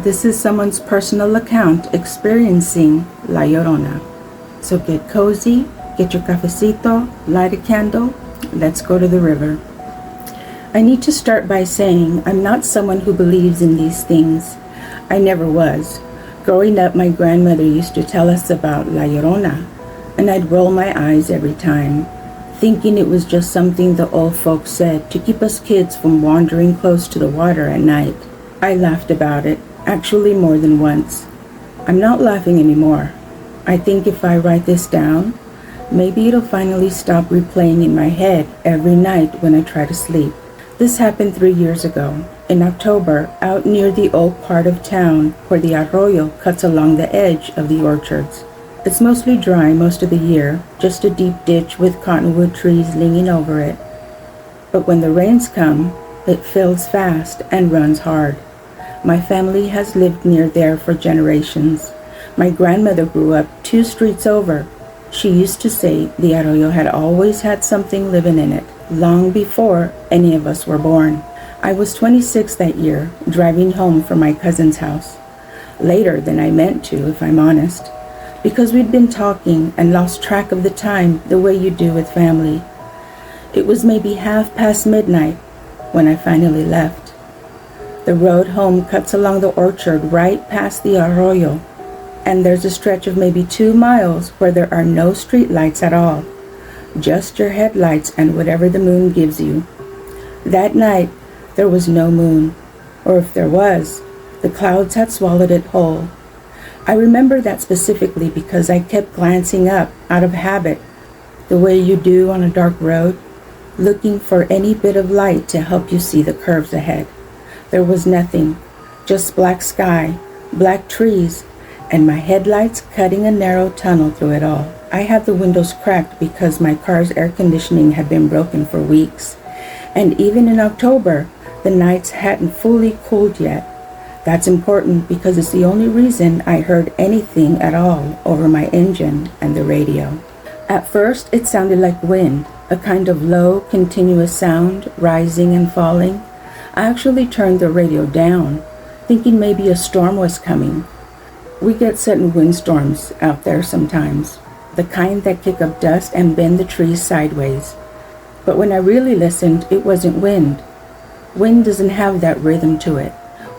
This is someone's personal account experiencing La Llorona. So get cozy, get your cafecito, light a candle, let's go to the river. I need to start by saying I'm not someone who believes in these things. I never was. Growing up, my grandmother used to tell us about La Llorona, and I'd roll my eyes every time, thinking it was just something the old folks said to keep us kids from wandering close to the water at night. I laughed about it, actually more than once. I'm not laughing anymore. I think if I write this down, maybe it'll finally stop replaying in my head every night when I try to sleep. This happened 3 years ago, in October, out near the old part of town where the arroyo cuts along the edge of the orchards. It's mostly dry most of the year, just a deep ditch with cottonwood trees leaning over it. But when the rains come, it fills fast and runs hard. My family has lived near there for generations. My grandmother grew up 2 streets over. She used to say the arroyo had always had something living in it, long before any of us were born. I was 26 that year, driving home from my cousin's house. Later than I meant to, if I'm honest, because we'd been talking and lost track of the time the way you do with family. It was maybe midnight when I finally left. The road home cuts along the orchard right past the arroyo, and there's a stretch of maybe 2 miles where there are no street lights at all, just your headlights and whatever the moon gives you. That night, there was no moon, or if there was, the clouds had swallowed it whole. I remember that specifically because I kept glancing up out of habit, the way you do on a dark road, looking for any bit of light to help you see the curves ahead. There was nothing, just black sky, black trees, and my headlights cutting a narrow tunnel through it all. I had the windows cracked because my car's air conditioning had been broken for weeks, and even in October, the nights hadn't fully cooled yet. That's important because it's the only reason I heard anything at all over my engine and the radio. At first, it sounded like wind, a kind of low, continuous sound, rising and falling. I actually turned the radio down, thinking maybe a storm was coming. We get sudden windstorms out there sometimes, the kind that kick up dust and bend the trees sideways. But when I really listened, it wasn't wind. Wind doesn't have that rhythm to it.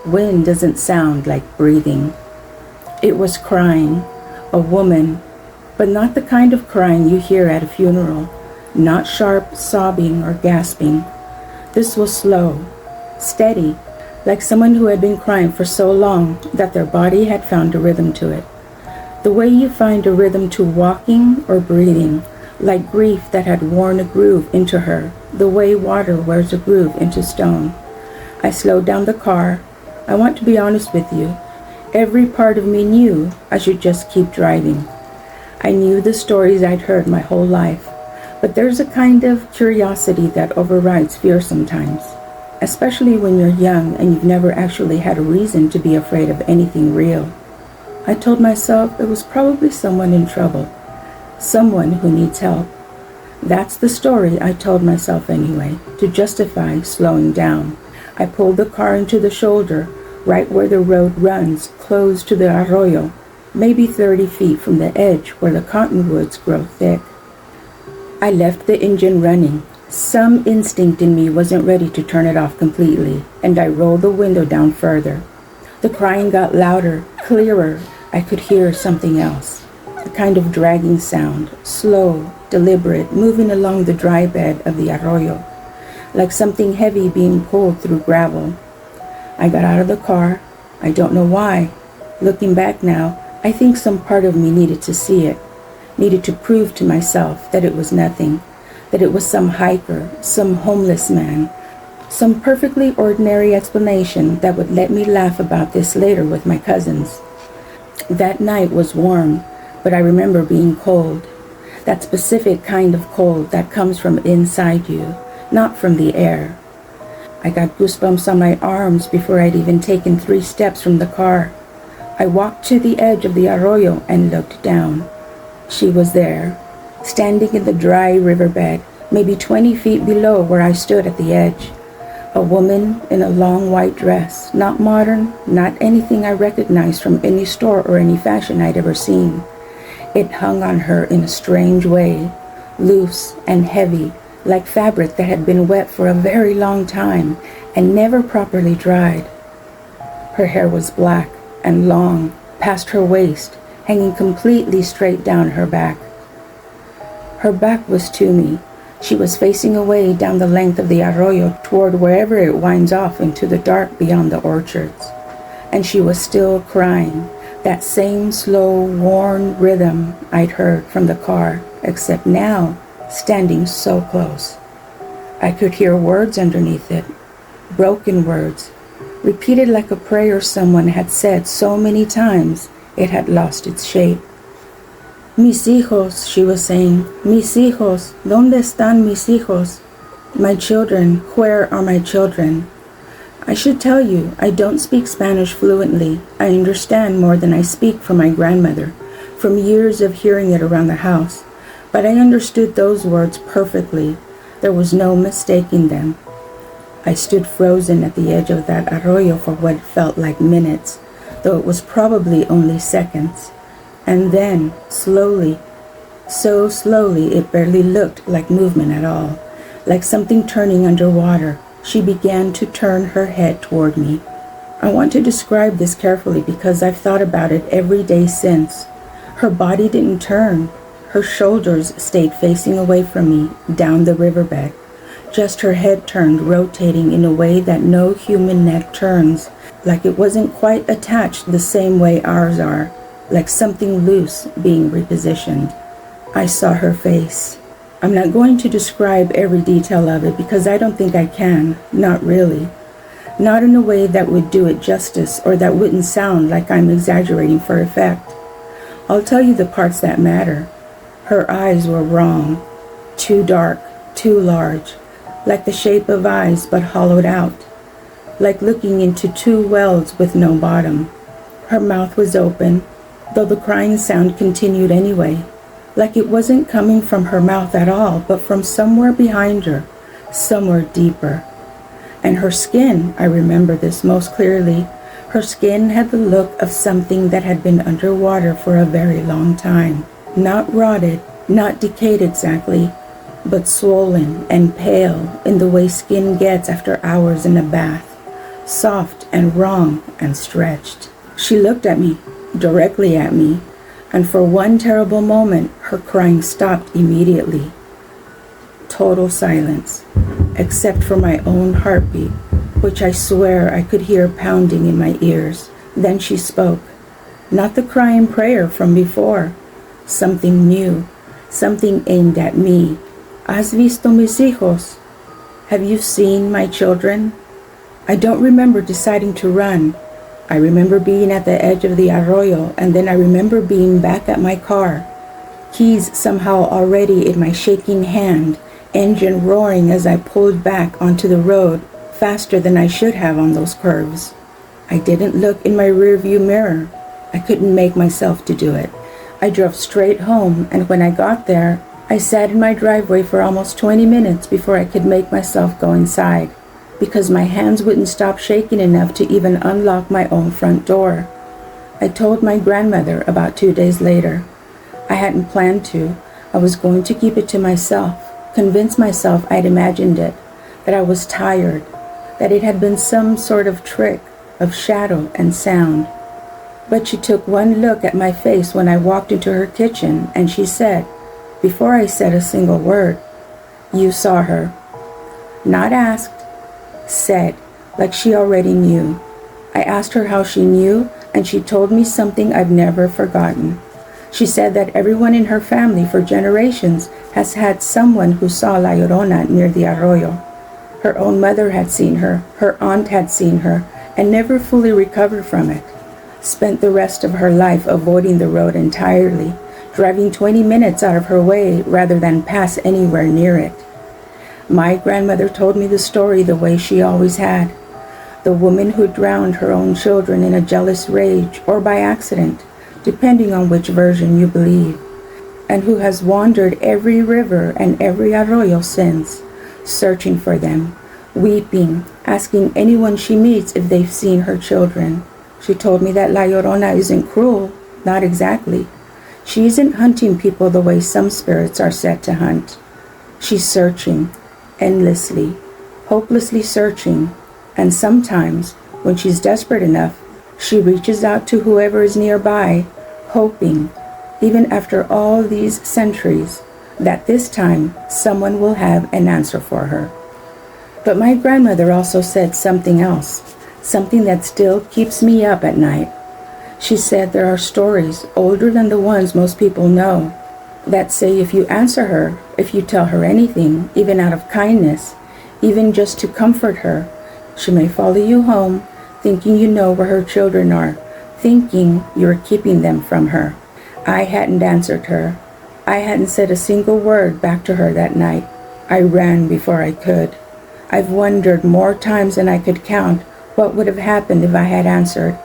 Wind doesn't sound like breathing. It was crying, a woman, but not the kind of crying you hear at a funeral, not sharp sobbing or gasping. This was slow, steady, like someone who had been crying for so long that their body had found a rhythm to it. The way you find a rhythm to walking or breathing, like grief that had worn a groove into her, the way water wears a groove into stone. I slowed down the car. I want to be honest with you. Every part of me knew I should just keep driving. I knew the stories I'd heard my whole life, but there's a kind of curiosity that overrides fear sometimes, especially when you're young and you've never actually had a reason to be afraid of anything real. I told myself it was probably someone in trouble, someone who needs help. That's the story I told myself anyway, to justify slowing down. I pulled the car into the shoulder, right where the road runs, close to the arroyo, maybe 30 feet from the edge where the cottonwoods grow thick. I left the engine running. Some instinct in me wasn't ready to turn it off completely, and I rolled the window down further. The crying got louder, clearer. I could hear something else, a kind of dragging sound, slow, deliberate, moving along the dry bed of the arroyo, like something heavy being pulled through gravel. I got out of the car. I don't know why. Looking back now, I think some part of me needed to see it, needed to prove to myself that it was nothing, that it was some hiker, some homeless man, some perfectly ordinary explanation that would let me laugh about this later with my cousins. That night was warm, but I remember being cold, that specific kind of cold that comes from inside you, not from the air. I got goosebumps on my arms before I'd even taken 3 steps from the car. I walked to the edge of the arroyo and looked down. She was there, standing in the dry riverbed, maybe 20 feet below where I stood at the edge. A woman in a long white dress, not modern, not anything I recognized from any store or any fashion I'd ever seen. It hung on her in a strange way, loose and heavy, like fabric that had been wet for a very long time and never properly dried. Her hair was black and long, past her waist, hanging completely straight down her back. Her back was to me. She was facing away down the length of the arroyo toward wherever it winds off into the dark beyond the orchards. And she was still crying, that same slow, worn rhythm I'd heard from the car, except now standing so close. I could hear words underneath it, broken words, repeated like a prayer someone had said so many times it had lost its shape. Mis hijos, she was saying. Mis hijos, ¿dónde están mis hijos? My children, where are my children? I should tell you, I don't speak Spanish fluently. I understand more than I speak from my grandmother, from years of hearing it around the house. But I understood those words perfectly. There was no mistaking them. I stood frozen at the edge of that arroyo for what felt like minutes, though it was probably only seconds. And then, slowly, so slowly it barely looked like movement at all, like something turning underwater, she began to turn her head toward me. I want to describe this carefully because I've thought about it every day since. Her body didn't turn. Her shoulders stayed facing away from me, down the riverbed. Just her head turned, rotating in a way that no human neck turns, like it wasn't quite attached the same way ours are, like something loose being repositioned. I saw her face. I'm not going to describe every detail of it because I don't think I can, not really. Not in a way that would do it justice or that wouldn't sound like I'm exaggerating for effect. I'll tell you the parts that matter. Her eyes were wrong, too dark, too large, like the shape of eyes but hollowed out, like looking into two wells with no bottom. Her mouth was open, though the crying sound continued anyway, like it wasn't coming from her mouth at all, but from somewhere behind her, somewhere deeper. And her skin, I remember this most clearly, her skin had the look of something that had been underwater for a very long time, not rotted, not decayed exactly, but swollen and pale in the way skin gets after hours in a bath, soft and wrong and stretched. She looked at me, directly at me, and for one terrible moment her crying stopped immediately. Total silence, except for my own heartbeat, which I swear I could hear pounding in my ears. Then she spoke, not the crying prayer from before, something new, something aimed at me. ¿Has visto mis hijos? Have you seen my children? I don't remember deciding to run. I remember being at the edge of the arroyo, and then I remember being back at my car, keys somehow already in my shaking hand, engine roaring as I pulled back onto the road faster than I should have on those curves. I didn't look in my rearview mirror. I couldn't make myself to do it. I drove straight home, and when I got there, I sat in my driveway for almost 20 minutes before I could make myself go inside, because my hands wouldn't stop shaking enough to even unlock my own front door. I told my grandmother about 2 days later. I hadn't planned to. I was going to keep it to myself, convince myself I'd imagined it, that I was tired, that it had been some sort of trick of shadow and sound. But she took one look at my face when I walked into her kitchen, and she said, before I said a single word, "You saw her." Not asked, said, like she already knew. I asked her how she knew, and she told me something I've never forgotten. She said that everyone in her family for generations has had someone who saw La Llorona near the arroyo. Her own mother had seen her aunt had seen her, and never fully recovered from it. Spent the rest of her life avoiding the road entirely, driving 20 minutes out of her way rather than pass anywhere near it. My grandmother told me the story the way she always had. The woman who drowned her own children in a jealous rage or by accident, depending on which version you believe, and who has wandered every river and every arroyo since, searching for them, weeping, asking anyone she meets if they've seen her children. She told me that La Llorona isn't cruel, not exactly. She isn't hunting people the way some spirits are said to hunt. She's searching, endlessly, hopelessly searching, and sometimes, when she's desperate enough, she reaches out to whoever is nearby, hoping, even after all these centuries, that this time someone will have an answer for her. But my grandmother also said something else, something that still keeps me up at night. She said there are stories older than the ones most people know that say if you answer her, if you tell her anything, even out of kindness, even just to comfort her, she may follow you home, thinking you know where her children are, thinking you're keeping them from her. I hadn't answered her. I hadn't said a single word back to her that night. I ran before I could. I've wondered more times than I could count what would have happened if I had answered,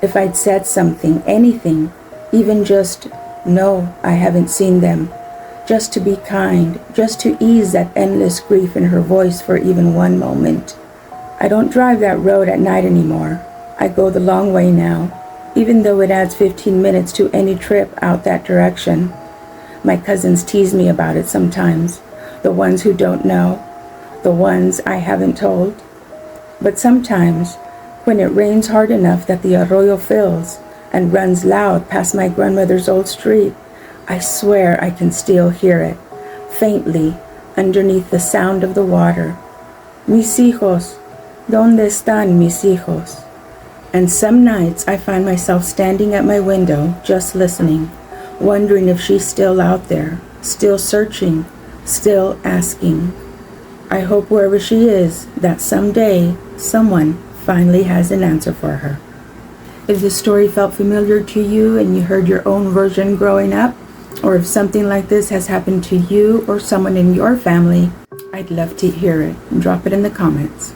if I'd said something, anything, even just, "No, I haven't seen them," just to be kind, just to ease that endless grief in her voice for even one moment. I don't drive that road at night anymore. I go the long way now, even though it adds 15 minutes to any trip out that direction. My cousins tease me about it sometimes, the ones who don't know, the ones I haven't told. But sometimes, when it rains hard enough that the arroyo fills and runs loud past my grandmother's old street, I swear I can still hear it, faintly, underneath the sound of the water. Mis hijos, ¿dónde están mis hijos? And some nights I find myself standing at my window, just listening, wondering if she's still out there, still searching, still asking. I hope wherever she is, that someday, someone finally has an answer for her. If this story felt familiar to you and you heard your own version growing up, or if something like this has happened to you or someone in your family, I'd love to hear it. Drop it in the comments.